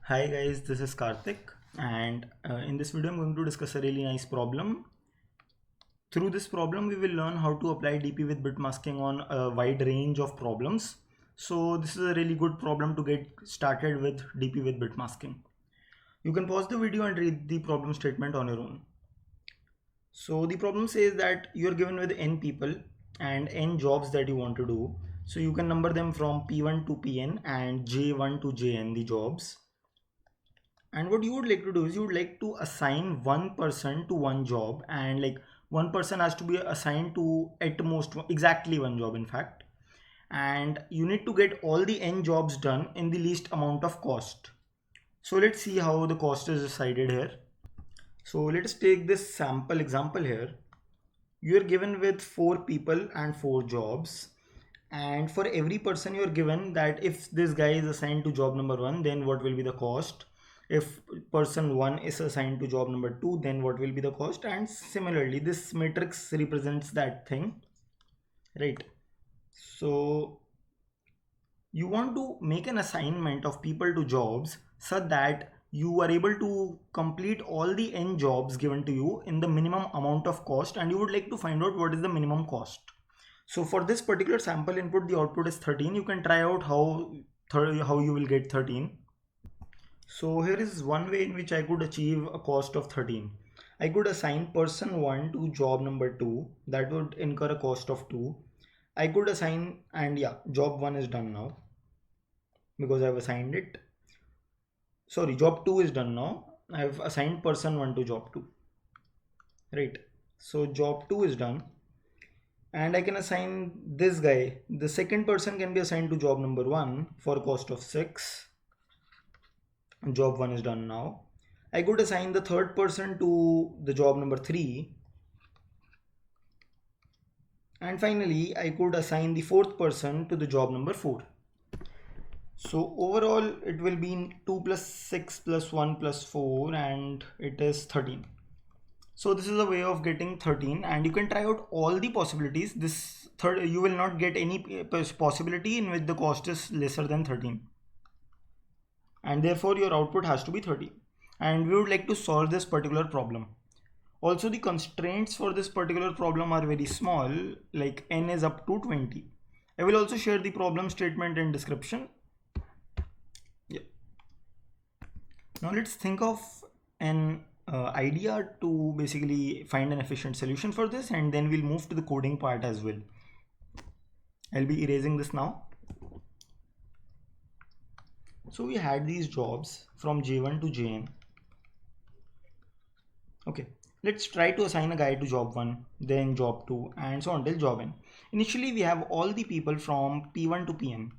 Hi guys, this is Karthik, and in this video I'm going to discuss a really nice problem. Through this problem we will learn how to apply DP with bitmasking on a wide range of problems. So this is a really good problem to get started with DP with bitmasking. You can pause the video and read the problem statement on your own. So the problem says that you are given with n people and n jobs that you want to do. So you can number them from P1 to Pn and J1 to Jn, the jobs. And what you would like to do is you would like to assign one person to one job, and like one person has to be assigned to at most exactly one job in fact, and you need to get all the n jobs done in the least amount of cost. So let's see how the cost is decided here. So let's take this sample example here. You are given with 4 people and 4 jobs, and for every person you are given that if this guy is assigned to job number 1, then what will be the cost. If person 1 is assigned to job number 2, then what will be the cost, and similarly this matrix represents that thing, right? So you want to make an assignment of people to jobs so that you are able to complete all the n jobs given to you in the minimum amount of cost, and you would like to find out what is the minimum cost. So for this particular sample input, the output is 13. You can try out how you will get 13. So here is one way in which I could achieve a cost of 13. I could assign person 1 to job number 2. That would incur a cost of 2. I could assign, and yeah, job 1 is done now because I've assigned it. Sorry, job 2 is done now. I've assigned person 1 to job 2. Right. So job 2 is done. And I can assign this guy. The second person can be assigned to job number 1 for a cost of 6. Job 1 is done now. I could assign the third person to the job number 3. And finally, I could assign the fourth person to the job number 4. So overall, it will be 2 plus 6 plus 1 plus 4, and it is 13. So this is a way of getting 13, and you can try out all the possibilities. You will not get any possibility in which the cost is lesser than 13. And therefore your output has to be 30. And we would like to solve this particular problem. Also, the constraints for this particular problem are very small, like n is up to 20. I will also share the problem statement in description. Yeah. Now let's think of an idea to basically find an efficient solution for this, and then we'll move to the coding part as well. I'll be erasing this now. So we had these jobs from J1 to Jn. Okay, let's try to assign a guy to job 1, then job 2, and so on till job n. Initially we have all the people from P1 to Pn,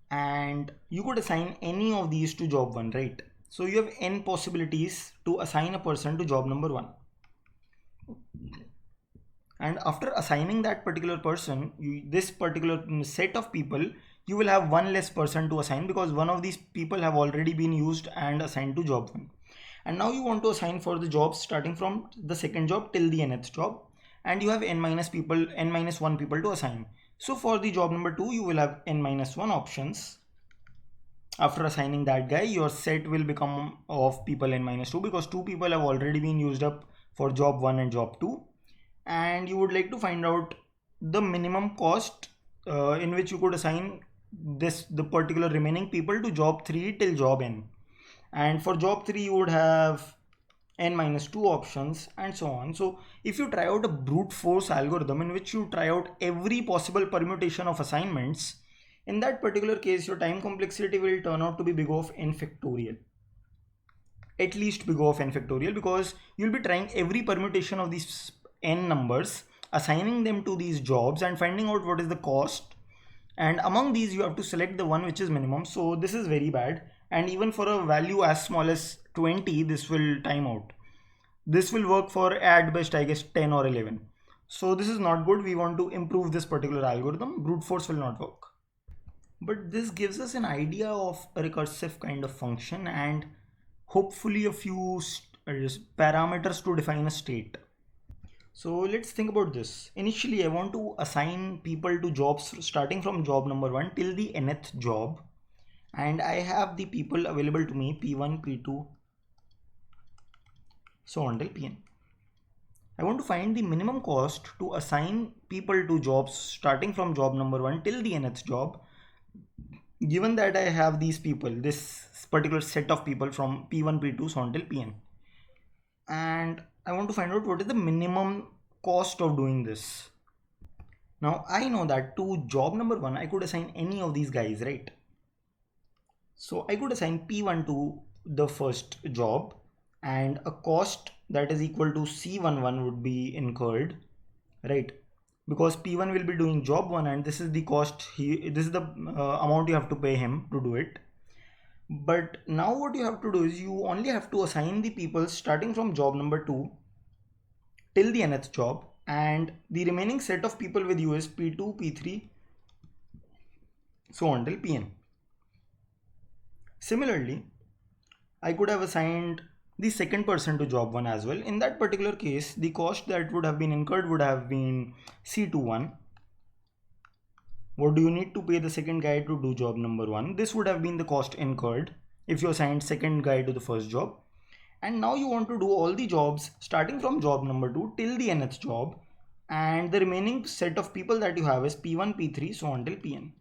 and you could assign any of these to job 1, right? So you have n possibilities to assign a person to job number 1. And after assigning that particular person, this particular set of people, you will have one less person to assign because one of these people have already been used and assigned to job 1. And now you want to assign for the jobs starting from the second job till the nth job, and you have n minus 1 people to assign. So for the job number 2, you will have n minus 1 options. After assigning that guy, your set will become of people n minus 2 because 2 people have already been used up for job 1 and job 2. And you would like to find out the minimum cost in which you could assign the particular remaining people to job 3 till job n. And for job 3 you would have n minus 2 options, and so on. So if you try out a brute force algorithm in which you try out every possible permutation of assignments, in that particular case your time complexity will turn out to be big O of n factorial. At least big O of n factorial, because you'll be trying every permutation of these n numbers, assigning them to these jobs and finding out what is the cost, and among these you have to select the one which is minimum. So this is very bad, and even for a value as small as 20 this will time out. This will work for at best I guess 10 or 11. So this is not good. We want to improve this particular algorithm. Brute force will not work. But this gives us an idea of a recursive kind of function and hopefully a few parameters to define a state. So let's think about this. Initially, I want to assign people to jobs starting from job number 1 till the nth job. and I have the people available to me P1, P2, so on till Pn. I want to find the minimum cost to assign people to jobs starting from job number 1 till the nth job, given that I have these people, this particular set of people from P1, P2, so on till Pn. And I want to find out what is the minimum cost of doing this. Now I know that to job number 1 I could assign any of these guys, right? So I could assign P1 to the first job, and a cost that is equal to C11 would be incurred, right? Because P1 will be doing job 1 and this is the cost, this is the amount you have to pay him to do it. But now what you have to do is you only have to assign the people starting from job number 2 till the nth job, and the remaining set of people with you is P2, P3, so on till Pn. Similarly, I could have assigned the second person to job 1 as well. In that particular case, the cost that would have been incurred would have been C21. What do you need to pay the second guy to do job number 1? This would have been the cost incurred if you assigned second guy to the first job. And now you want to do all the jobs starting from job number 2 till the nth job, and the remaining set of people that you have is P1, P3, so on till Pn.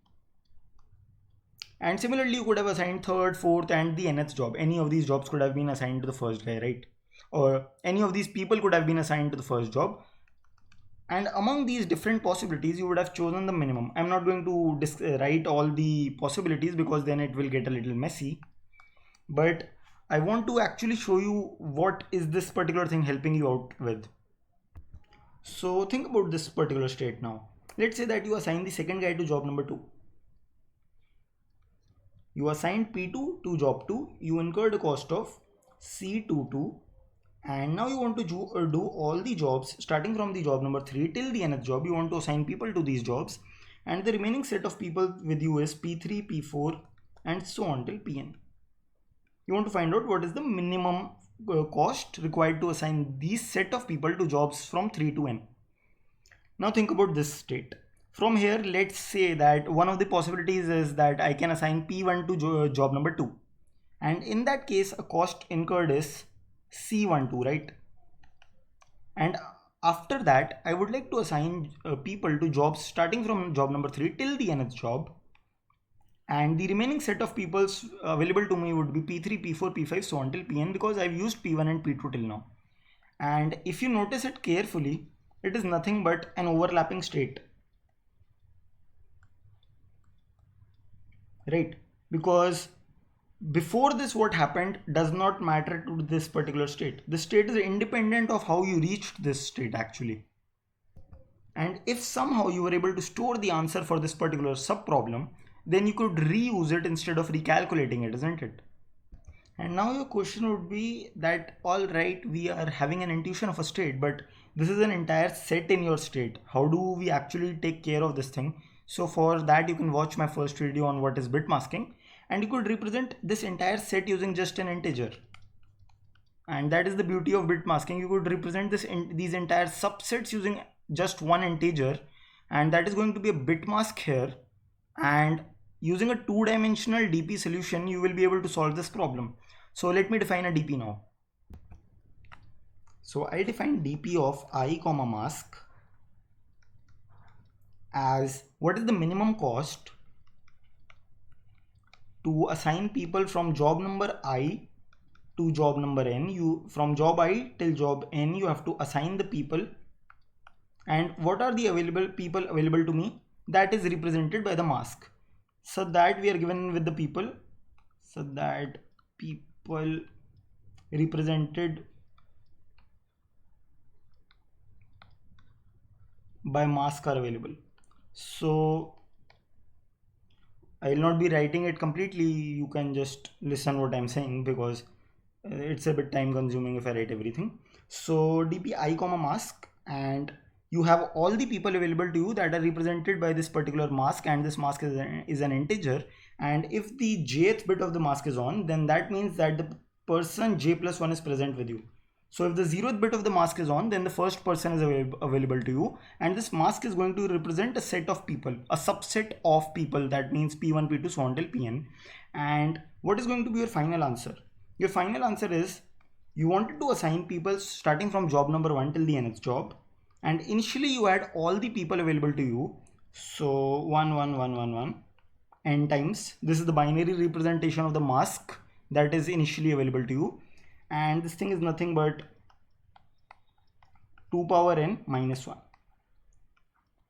And similarly, you could have assigned third, fourth, and the nth job. Any of these jobs could have been assigned to the first guy, right? Or any of these people could have been assigned to the first job. And among these different possibilities, you would have chosen the minimum. I'm not going to write all the possibilities because then it will get a little messy. But I want to actually show you what is this particular thing helping you out with. So think about this particular state now. Let's say that you assign the second guy to job number 2. You assigned P2 to job 2, you incurred a cost of C22, and now you want to do all the jobs starting from the job number 3 till the nth job. You want to assign people to these jobs, and the remaining set of people with you is P3, P4, and so on till Pn. You want to find out what is the minimum cost required to assign these set of people to jobs from 3 to n. Now think about this state. From here, let's say that one of the possibilities is that I can assign P1 to job number 2. And in that case, a cost incurred is C12, right? And after that, I would like to assign people to jobs starting from job number 3 till the nth job. And the remaining set of people available to me would be P3, P4, P5, so on till Pn, because I've used P1 and P2 till now. And if you notice it carefully, it is nothing but an overlapping state. Right? Because before this, what happened does not matter to this particular state. The state is independent of how you reached this state actually. And if somehow you were able to store the answer for this particular sub-problem, then you could reuse it instead of recalculating it, isn't it? And now your question would be that, all right, we are having an intuition of a state, but this is an entire set in your state. How do we actually take care of this thing? So for that, you can watch my first video on what is bitmasking, and you could represent this entire set using just an integer. And that is the beauty of bitmasking. You could represent these entire subsets using just one integer, and that is going to be a bitmask here. And using a two-dimensional DP solution, you will be able to solve this problem. So let me define a DP now. So I define DP of I comma mask as what is the minimum cost to assign people from job number I to job number n. From job I till job n, you have to assign the people. And what are the people available to me? That is represented by the mask. So that we are given with the people. So that people represented by mask are available. So I will not be writing it completely. You can just listen what I'm saying because it's a bit time consuming if I write everything. So DP I comma mask, and you have all the people available to you that are represented by this particular mask, and this mask is an integer. And if the jth bit of the mask is on, then that means that the person j plus 1 is present with you. So if the 0th bit of the mask is on, then the first person is available to you, and this mask is going to represent a set of people, a subset of people. That means P1, P2, so on till Pn. And what is going to be your final answer? Your final answer is you wanted to assign people starting from job number 1 till the nth job, and initially you had all the people available to you. So 1 1 1 1 1 n times. This is the binary representation of the mask that is initially available to you, and this thing is nothing but 2 power n minus 1.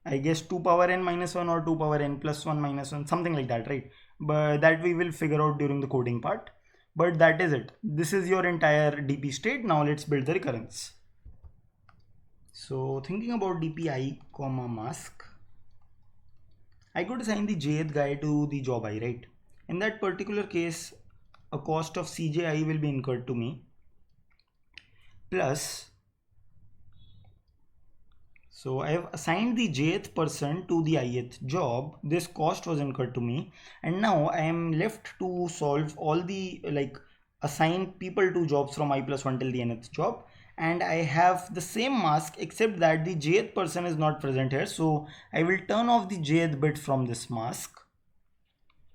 I guess 2 power n minus 1 or 2 power n plus 1 minus 1, something like that, right? But that we will figure out during the coding part. But that is it. This is your entire DP state. Now let's build the recurrence. So thinking about DPI comma mask, I could assign the jth guy to the job I, right? In that particular case, a cost of CJI will be incurred to me, plus, so I have assigned the jth person to the ith job. This cost was incurred to me, and now I am left to solve all the assign people to jobs from I plus 1 till the nth job, and I have the same mask except that the jth person is not present here. So I will turn off the jth bit from this mask.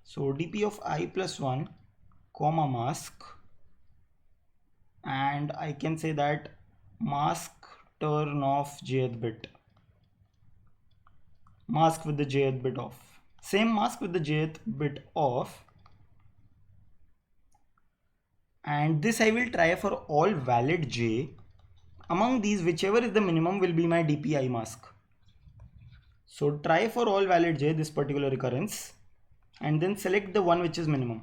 So dp of I plus 1 comma mask, and I can say that mask turn off jth bit, mask with the jth bit off, same mask with the jth bit off, and this I will try for all valid j. Among these, whichever is the minimum will be my DPI mask. So try for all valid j this particular recurrence, and then select the one which is minimum.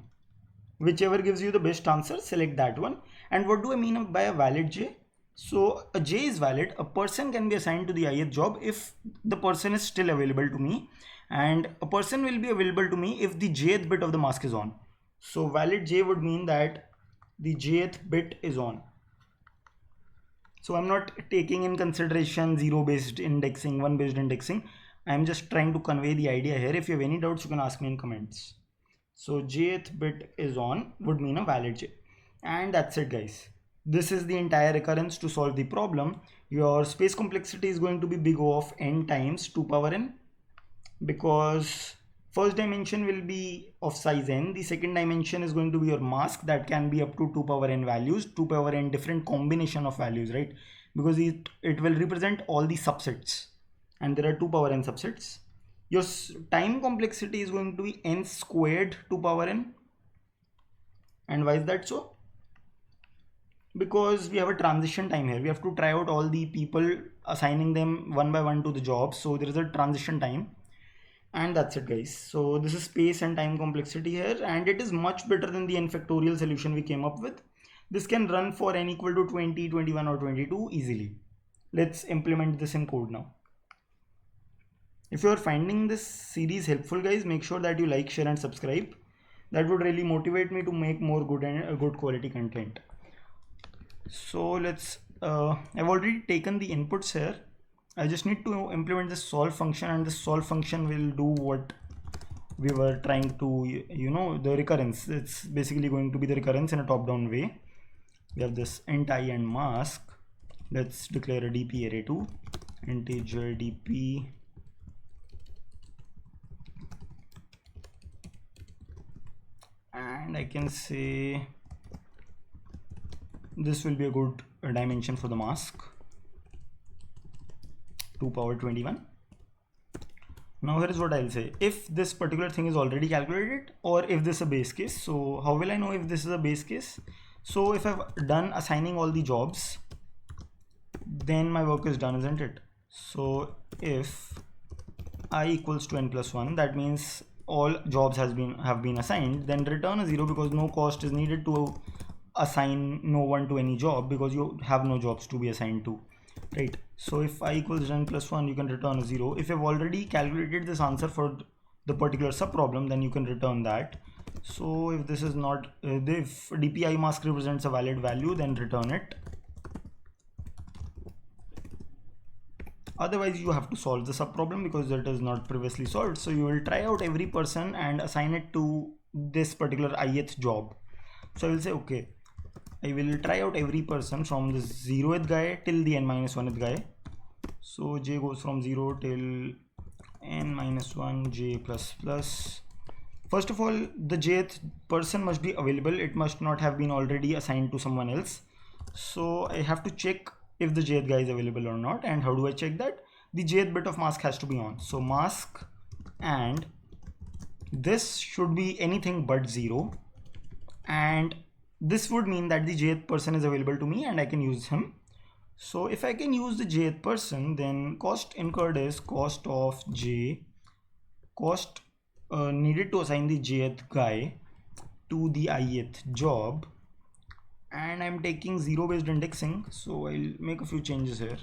Whichever gives you the best answer, select that one. And what do I mean by a valid j? So a j is valid. A person can be assigned to the ith job if the person is still available to me, and a person will be available to me if the jth bit of the mask is on. So valid j would mean that the jth bit is on. So I'm not taking in consideration 0 based indexing, 1 based indexing. I'm just trying to convey the idea here. If you have any doubts, you can ask me in comments. So jth bit is on would mean a valid j. And that's it, guys. This is the entire recurrence to solve the problem. Your space complexity is going to be big O of n times 2 power n, because first dimension will be of size n. The second dimension is going to be your mask that can be up to 2 power n values, 2 power n different combination of values, right? Because it will represent all the subsets, and there are 2 power n subsets. Your time complexity is going to be n squared 2 power n. And why is that so? Because we have a transition time here. We have to try out all the people, assigning them one by one to the job. So there is a transition time. And that's it, guys. So this is space and time complexity here, and it is much better than the n factorial solution we came up with. This can run for n equal to 20, 21 or 22 easily. Let's implement this in code now. If you are finding this series helpful, guys, make sure that you like, share and subscribe. That would really motivate me to make more good quality content. So let's I've already taken the inputs here. I just need to implement this solve function, and this solve function will do what we were trying to, the recurrence. It's basically going to be the recurrence in a top-down way. We have this int I and mask. Let's declare a dp array2, integer dp and I can say this will be a good dimension for the mask, 2 power 21. Now here is what I'll say. If this particular thing is already calculated, or if this is a base case. So how will I know if this is a base case? So if I've done assigning all the jobs, then my work is done, isn't it? So if I equals to n plus 1, that means all jobs have been assigned, then return a 0, because no cost is needed to assign no one to any job, because you have no jobs to be assigned to, right? So if I equals n plus 1, you can return a 0. If you've already calculated this answer for the particular sub problem, then you can return that. So if this is not, if DPI mask represents a valid value, then return it. Otherwise you have to solve the sub problem, because it is not previously solved. So you will try out every person and assign it to this particular ith job. So I will say, okay, I will try out every person from the 0th guy till the n-1th guy. So j goes from 0 till n-1 j plus plus. First of all, the jth person must be available. It must not have been already assigned to someone else. So I have to check if the jth guy is available or not. And how do I check that? The jth bit of mask has to be on. So mask, and this should be anything but 0. And this would mean that the jth person is available to me and I can use him. So if I can use the jth person, then cost incurred is cost of j, cost needed to assign the jth guy to the ith job, and I'm taking 0 based indexing, so I'll make a few changes here.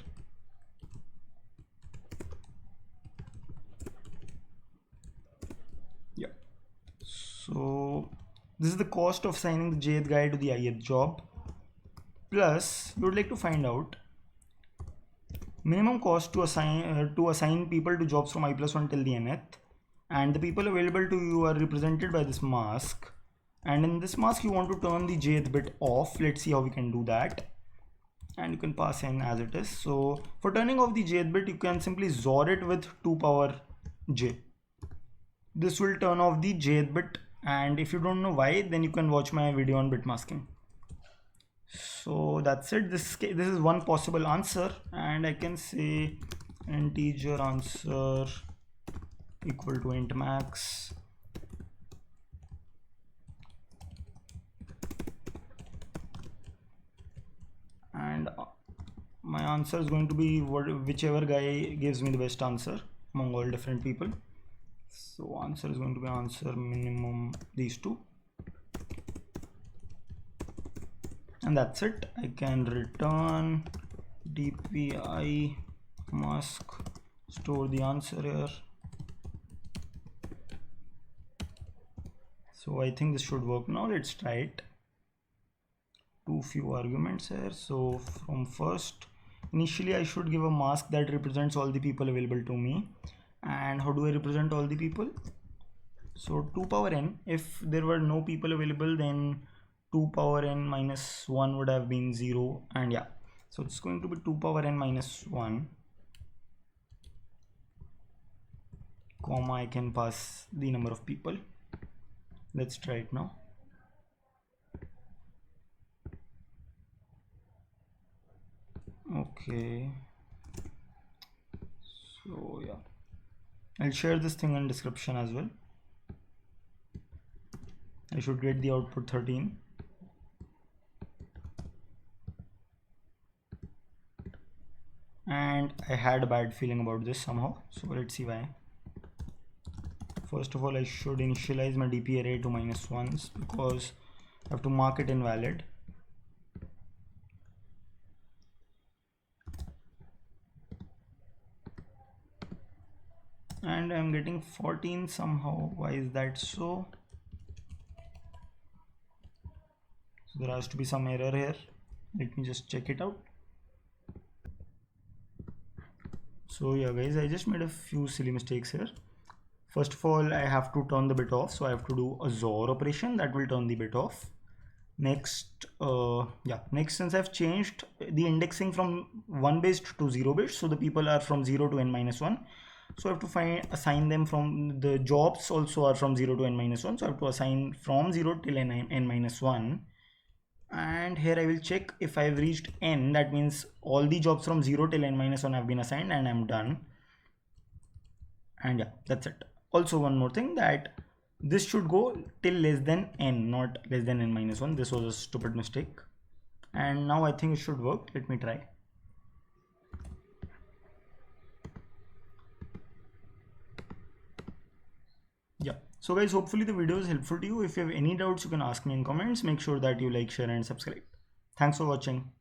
Yeah, so this is the cost of assigning the jth guy to the ith job, plus we would like to find out minimum cost to assign people to jobs from i+1 till the nth, and the people available to you are represented by this mask, and in this mask you want to turn the jth bit off. Let's see how we can do that, and you can pass in as it is. So for turning off the jth bit, you can simply XOR it with 2 power j. This will turn off the jth bit, and if you don't know why, then you can watch my video on bitmasking. So that's it. This is one possible answer, and I can say integer answer equal to int max, and my answer is going to be whichever guy gives me the best answer among all different people. So answer is going to be answer minimum these two, and that's it. I can return dpi mask, store the answer here. So I think this should work now. Let's try it. Too few arguments here. So from first, initially I should give a mask that represents all the people available to me. And how do I represent all the people? So 2 power n, if there were no people available, then 2 power n minus 1 would have been 0, and yeah, so it's going to be 2 power n minus 1, comma, I can pass the number of people. Let's try it now. Okay, so yeah, I'll share this thing in description as well. I should get the output 13. And I had a bad feeling about this somehow, so let's see why. First of all, I should initialize my dp array to -1s because I have to mark it invalid. And I'm getting 14 somehow. Why is that so? So there has to be some error here. Let me just check it out. So yeah guys, I just made a few silly mistakes here. First of all, I have to turn the bit off, so I have to do a XOR operation that will turn the bit off. Next, since I've changed the indexing from 1 based to 0 based, so the people are from 0 to n-1, so I have to assign them from the jobs also are from 0 to n-1, so I have to assign from 0 till n-1. And here I will check if I've reached n, that means all the jobs from 0 till n-1 have been assigned, and I'm done. And yeah, that's it. Also one more thing, that this should go till less than n, not less than n-1. This was a stupid mistake, and now I think it should work. Let me try. Yeah, so guys, hopefully the video is helpful to you. If you have any doubts, you can ask me in comments. Make sure that you like, share and subscribe. Thanks for watching.